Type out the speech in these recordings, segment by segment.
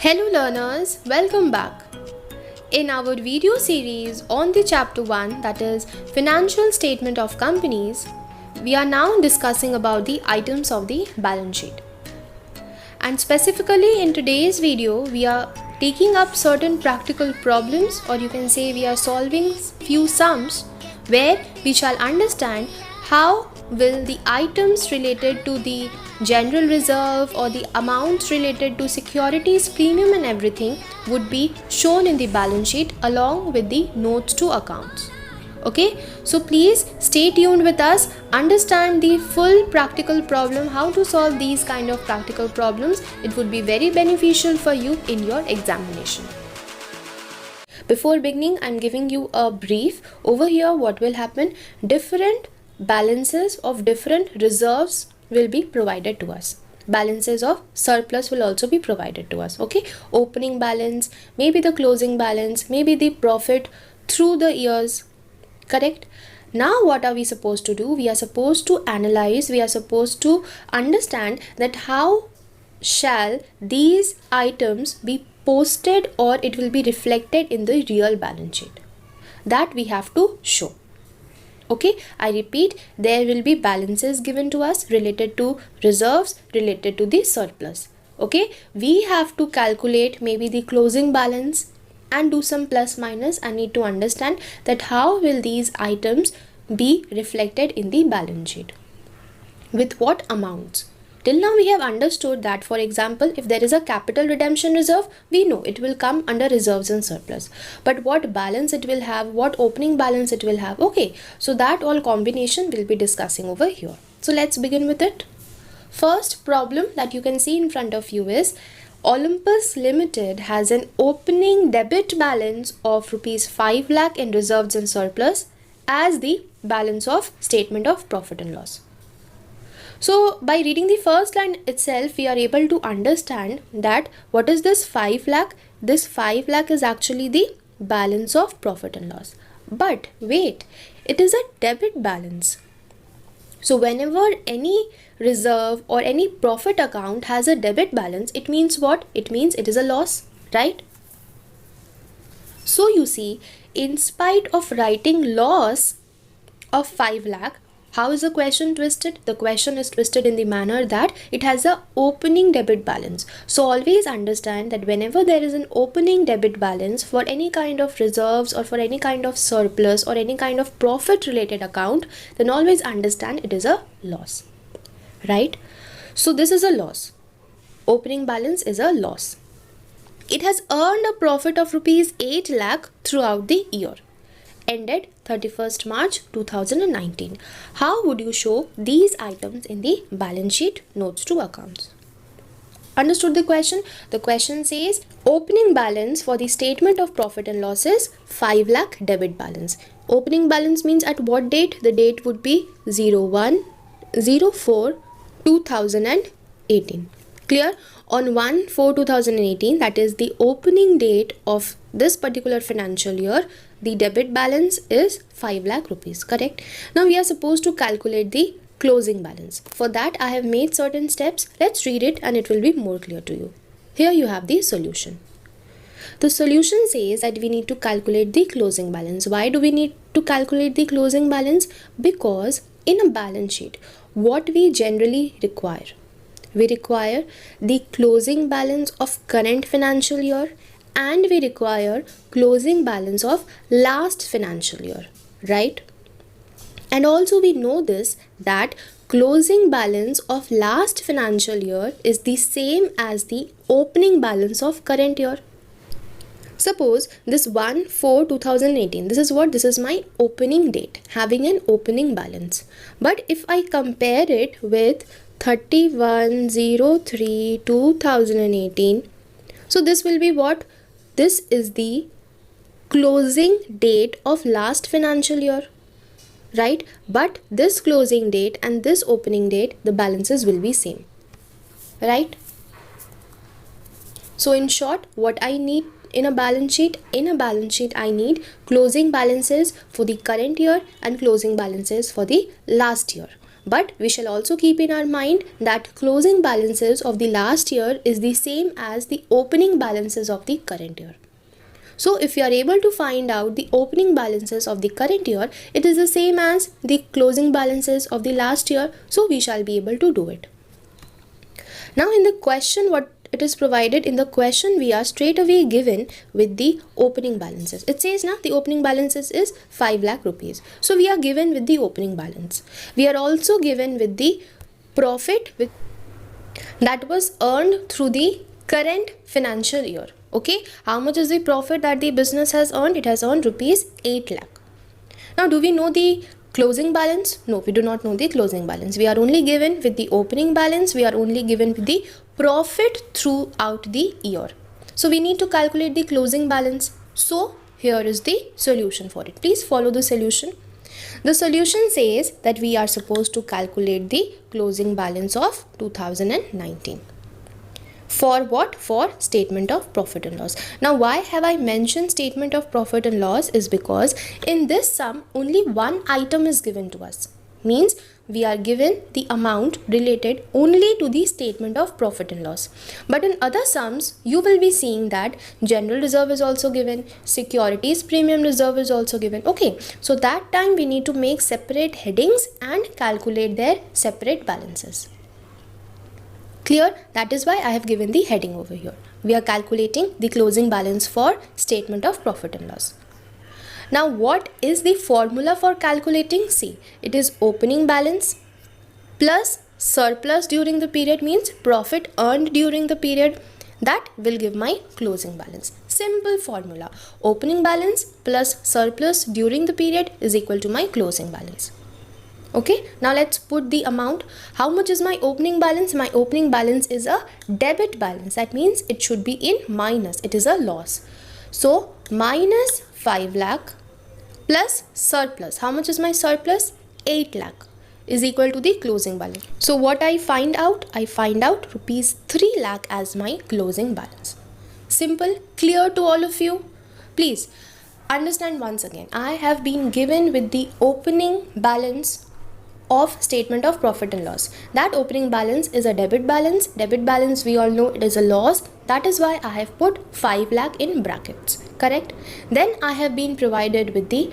Hello learners, welcome back. In our video series on the chapter 1, that is financial statement of companies, we are now discussing about the items of the balance sheet. And specifically in today's video, we are taking up certain practical problems, or you can say we are solving few sums where we shall understand how will the items related to the general reserve or the amounts related to securities premium and everything would be shown in the balance sheet along with the notes to accounts. Okay, so please stay tuned with us, understand the full practical problem, how to solve these kind of practical problems. It would be very beneficial for you in your examination. Before beginning, I'm giving you a brief. Over here, what will happen? Different balances of different reserves will be provided to us. Balances of surplus will also be provided to us. Okay, opening balance, maybe the closing balance, maybe the profit through the years. Correct? Now what are we supposed to do? We are supposed to analyze, we are supposed to understand that how shall these items be posted or it will be reflected in the real balance sheet. That we have to show. Okay, I repeat, there will be balances given to us related to reserves, related to the surplus. Okay, we have to calculate maybe the closing balance and do some plus minus. I need to understand that how will these items be reflected in the balance sheet, with what amounts. Till now we have understood that, for example, if there is a capital redemption reserve, we know it will come under reserves and surplus. But what balance it will have, what opening balance it will have, okay, so that all combination we'll be discussing over here. So let's begin with it. First problem that you can see in front of you is Olympus Limited has an opening debit balance of rupees 5 lakh in reserves and surplus as the balance of statement of profit and loss. So by reading the first line itself, we are able to understand that what is this 5 lakh? This 5 lakh is actually the balance of profit and loss. But wait, it is a debit balance. So whenever any reserve or any profit account has a debit balance, it means what? It means it is a loss, right? So you see, in spite of writing loss of 5 lakh, how is the question twisted? The question is twisted in the manner that it has a opening debit balance. So always understand that whenever there is an opening debit balance for any kind of reserves or for any kind of surplus or any kind of profit related account, then always understand it is a loss, right? So this is a loss. Opening balance is a loss. It has earned a profit of rupees 8 lakh throughout the year. Ended 31st March 2019. How would you show these items in the balance sheet notes to accounts? Understood the question? The question says opening balance for the statement of profit and loss is 5 lakh debit balance. Opening balance means at what date? The date would be 01/04/2018. Clear? On 1/4/2018, that is the opening date of this particular financial year, the debit balance is 5 lakh rupees, correct? Now we are supposed to calculate the closing balance. For that I have made certain steps. Let's read it and it will be more clear to you. Here you have the solution. The solution says that we need to calculate the closing balance. Why do we need to calculate the closing balance? Because in a balance sheet, what we generally require? We require the closing balance of current financial year and we require closing balance of last financial year, right? And also we know this, that closing balance of last financial year is the same as the opening balance of current year. Suppose this 1/4/2018, this is what? This is my opening date, having an opening balance. But if I compare it with 31/03/2018, so this will be what? This is the closing date of last financial year, right? But this closing date and this opening date, the balances will be same, right? So in short, what I need in a balance sheet? In a balance sheet, I need closing balances for the current year and closing balances for the last year. But we shall also keep in our mind that closing balances of the last year is the same as the opening balances of the current year. So if you are able to find out the opening balances of the current year, it is the same as the closing balances of the last year. So we shall be able to do it. Now in the question, what it is provided in the question, we are straight away given with the opening balances. It says now the opening balances is 5 lakh rupees. So we are given with the opening balance. We are also given with the profit that was earned through the current financial year. Okay, how much is the profit that the business has earned? It has earned rupees 8 lakh. Now, do we know the closing balance? No, we do not know the closing balance. We are only given with the opening balance. We are only given with the profit throughout the year. So, we need to calculate the closing balance. So, here is the solution for it. Please follow the solution. The solution says that we are supposed to calculate the closing balance of 2019. For what? For statement of profit and loss. Now why have I mentioned statement of profit and loss is because in this sum only one item is given to us. Means we are given the amount related only to the statement of profit and loss. But in other sums you will be seeing that general reserve is also given, securities premium reserve is also given. Okay, so that time we need to make separate headings and calculate their separate balances. Clear? That is why I have given the heading over here. We are calculating the closing balance for statement of profit and loss. Now what is the formula for calculating? See, it is opening balance plus surplus during the period, means profit earned during the period, that will give my closing balance. Simple formula. Opening balance plus surplus during the period is equal to my closing balance. Okay, now let's put the amount. How much is my opening balance? My opening balance is a debit balance. That means it should be in minus. It is a loss. So minus 5 lakh plus surplus. How much is my surplus? 8 lakh is equal to the closing balance. So what I find out? I find out rupees 3 lakh as my closing balance. Simple, clear to all of you? Please understand once again. I have been given with the opening balance of statement of profit and loss. That opening balance is a debit balance. Debit balance, we all know it is a loss. That is why I have put 5 lakh in brackets. Correct? Then I have been provided with the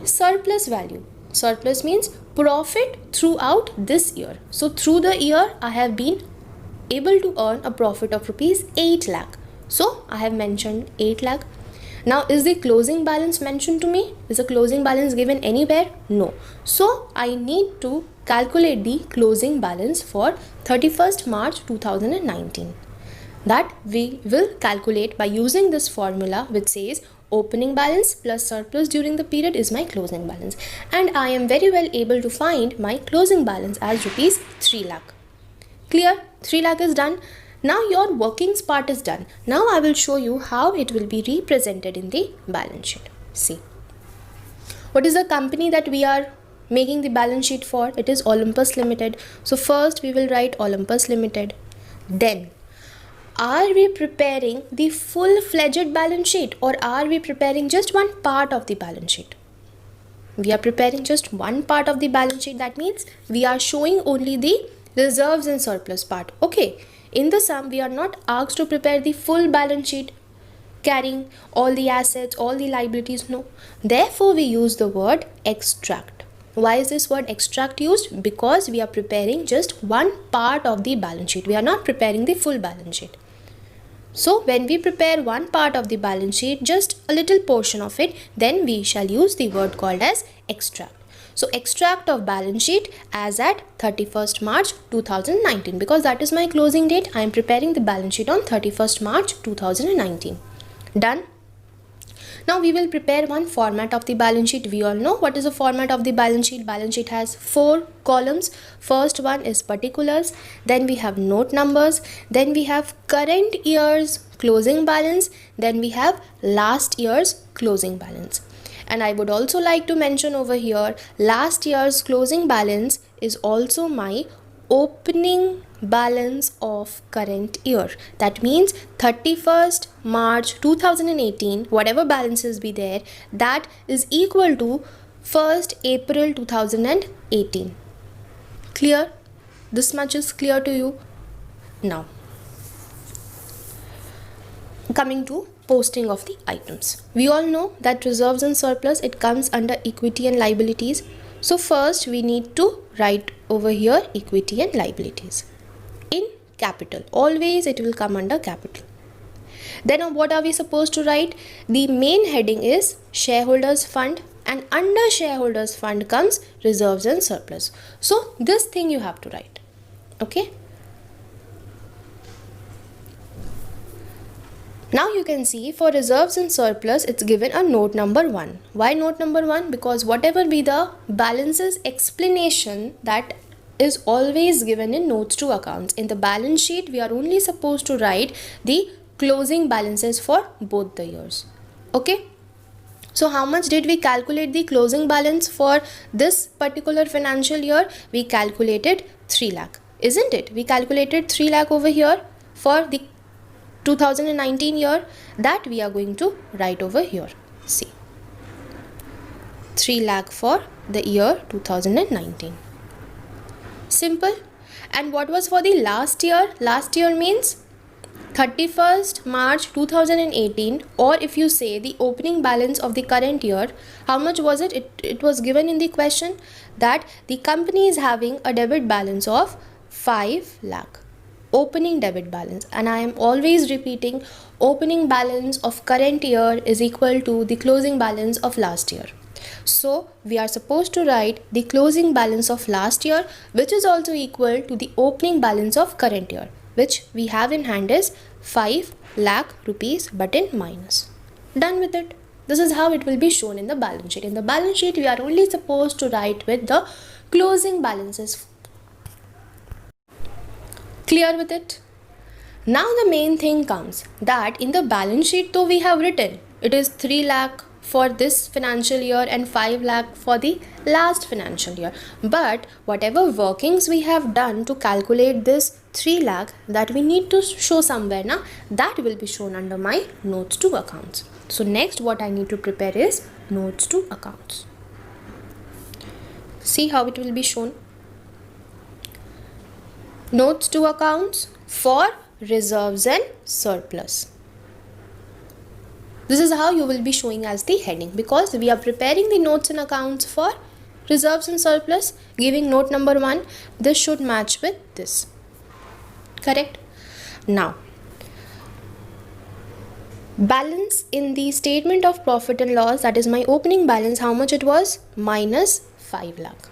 surplus value. Surplus means profit throughout this year. So through the year I have been able to earn a profit of rupees 8 lakh. So I have mentioned 8 lakh. Now is the closing balance mentioned to me? Is the closing balance given anywhere? No. So I need to calculate the closing balance for 31st March 2019. That we will calculate by using this formula which says opening balance plus surplus during the period is my closing balance. And I am very well able to find my closing balance as rupees 3 lakh. Clear? 3 lakh is done. Now your workings part is done. Now I will show you how it will be represented in the balance sheet. See, what is the company that we are making the balance sheet for? It is Olympus Limited. So first we will write Olympus Limited. Then are we preparing the full-fledged balance sheet or are we preparing just one part of the balance sheet? We are preparing just one part of the balance sheet. That means we are showing only the reserves and surplus part. Okay. In the sum, we are not asked to prepare the full balance sheet carrying all the assets, all the liabilities. No. Therefore, we use the word extract. Why is this word extract used? Because we are preparing just one part of the balance sheet. We are not preparing the full balance sheet. So, when we prepare one part of the balance sheet, just a little portion of it, then we shall use the word called as extract. So extract of balance sheet as at 31st March 2019, because that is my closing date. I am preparing the balance sheet on 31st March 2019. Done. Now we will prepare one format of the balance sheet. We all know what is the format of the balance sheet. Balance sheet has 4 columns. First one is particulars. Then we have note numbers. Then we have current year's closing balance. Then we have last year's closing balance. And I would also like to mention over here, last year's closing balance is also my opening balance of current year. That means 31st March 2018, whatever balances be there, that is equal to 1st April 2018. Clear? This much is clear to you? Now, coming to posting of the items. We all know that reserves and surplus, it comes under equity and liabilities. So first we need to write over here equity and liabilities in capital. Always it will come under capital. Then what are we supposed to write? The main heading is shareholders fund, and under shareholders fund comes reserves and surplus. So this thing you have to write. Okay. Now you can see for reserves and surplus, it's given a note number 1. Why note number 1? Because whatever be the balances explanation, that is always given in notes to accounts. In the balance sheet, we are only supposed to write the closing balances for both the years. Okay. So how much did we calculate the closing balance for this particular financial year? We calculated 3 lakh. Isn't it? We calculated 3 lakh over here for the 2019 year, that we are going to write over here. See, 3 lakh for the year 2019. Simple. And what was for the last year? Last year means 31st March 2018, or if you say the opening balance of the current year, how much was it? It was given in the question that the company is having a debit balance of 5 lakh. Opening debit balance, and I am always repeating, opening balance of current year is equal to the closing balance of last year. So we are supposed to write the closing balance of last year, which is also equal to the opening balance of current year, which we have in hand is 5 lakh rupees, but in minus. Done with it. This is how it will be shown in the balance sheet. In the balance sheet, we are only supposed to write with the closing balances. Clear with it? Now the main thing comes that in the balance sheet, though we have written it is 3 lakh for this financial year and 5 lakh for the last financial year, but whatever workings we have done to calculate this 3 lakh, that we need to show somewhere now, that will be shown under my notes to accounts. So next what I need to prepare is notes to accounts. See how it will be shown. Notes to accounts for reserves and surplus. This is how you will be showing as the heading, because we are preparing the notes and accounts for reserves and surplus, giving note number 1. This should match with this. Correct? Now, balance in the statement of profit and loss, that is my opening balance, how much it was? Minus 5 lakh.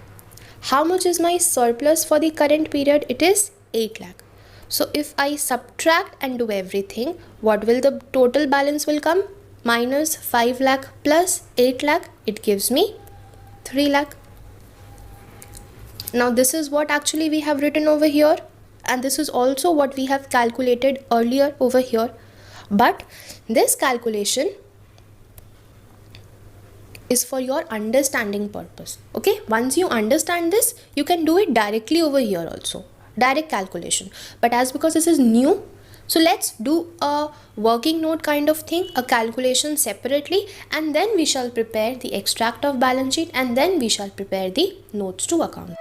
How much is my surplus for the current period? It is 8 lakh. So if I subtract and do everything, what will the total balance will come? Minus 5 lakh plus 8 lakh, it gives me 3 lakh. Now this is what actually we have written over here, and this is also what we have calculated earlier over here. But this calculation is for your understanding purpose. Okay, once you understand this, you can do it directly over here also, direct calculation. But as because this is new, so let's do a working note kind of thing, a calculation separately, and then we shall prepare the extract of balance sheet, and then we shall prepare the notes to account.